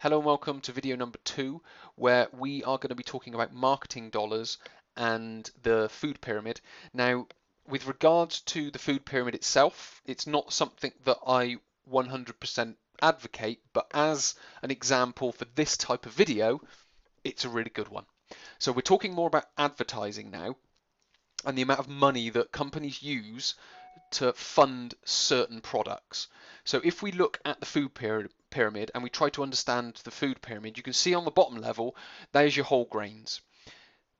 Hello and welcome to video number 2, where we are going to be talking about marketing dollars and the food pyramid. Now, with regards to the food pyramid itself, it's not something that I 100% advocate, but as an example for this type of video, it's a really good one. So we're talking more about advertising now and the amount of money that companies use to fund certain products. So if we look at the food pyramid and we try to understand the food pyramid, you can see on the bottom level, there's your whole grains.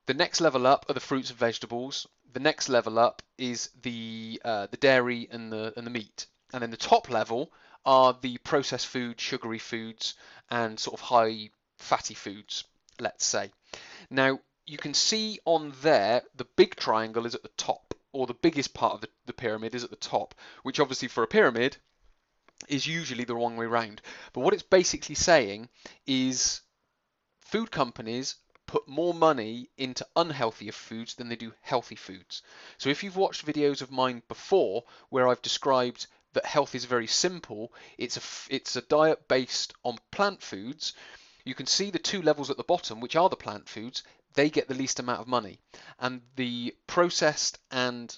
The next level up are the fruits and vegetables. The next level up is the dairy and the meat. And then the top level are the processed foods, sugary foods, and sort of high fatty foods, let's say. Now, you can see on there, the big triangle is at the top, or the biggest part of the pyramid is at the top, which obviously for a pyramid is usually the wrong way round. But what it's basically saying is food companies put more money into unhealthier foods than they do healthy foods. So if you've watched videos of mine before where I've described that health is very simple, it's a diet based on plant foods. You can see the two levels at the bottom, which are the plant foods, they get the least amount of money. And the processed and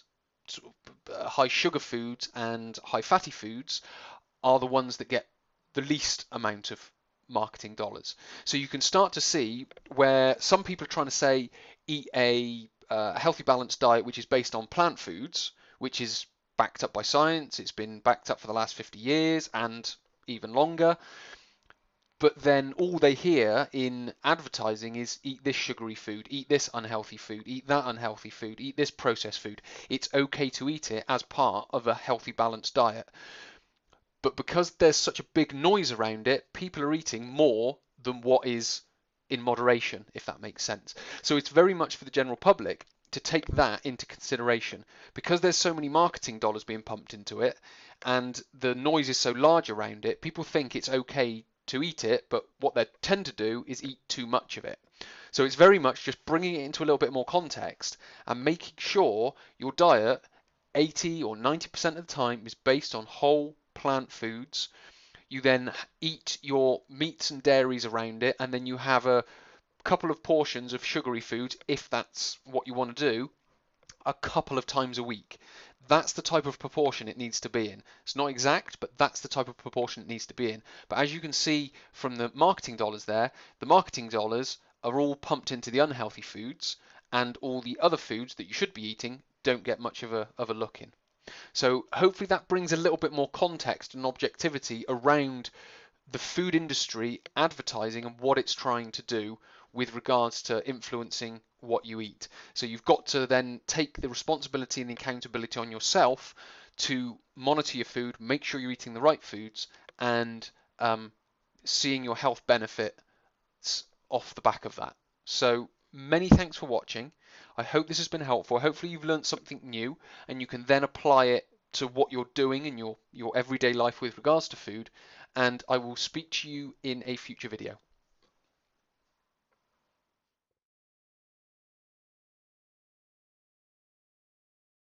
high sugar foods and high fatty foods are the ones that get the least amount of marketing dollars. So you can start to see where some people are trying to say eat a healthy balanced diet which is based on plant foods, which is backed up by science. It's been backed up for the last 50 years and even longer. But then all they hear in advertising is eat this sugary food, eat this unhealthy food, eat that unhealthy food, eat this processed food. It's okay to eat it as part of a healthy balanced diet. But because there's such a big noise around it, people are eating more than what is in moderation, if that makes sense. So it's very much for the general public to take that into consideration. Because there's so many marketing dollars being pumped into it and the noise is so large around it, people think it's okay to eat it, but what they tend to do is eat too much of it. So it's very much just bringing it into a little bit more context and making sure your diet 80 or 90% of the time is based on whole plant foods. You then eat your meats and dairies around it, and then you have a couple of portions of sugary foods, if that's what you want to do, a couple of times a week. That's the type of proportion it needs to be in. It's not exact, but that's the type of proportion it needs to be in. But as you can see from the marketing dollars there, the marketing dollars are all pumped into the unhealthy foods, and all the other foods that you should be eating don't get much of a look in. So hopefully that brings a little bit more context and objectivity around the food industry advertising and what it's trying to do with regards to influencing what you eat. So you've got to then take the responsibility and the accountability on yourself to monitor your food, make sure you're eating the right foods, and seeing your health benefits off the back of that. So many thanks for watching. I hope this has been helpful. Hopefully you've learned something new and you can then apply it to what you're doing in your everyday life with regards to food. And I will speak to you in a future video.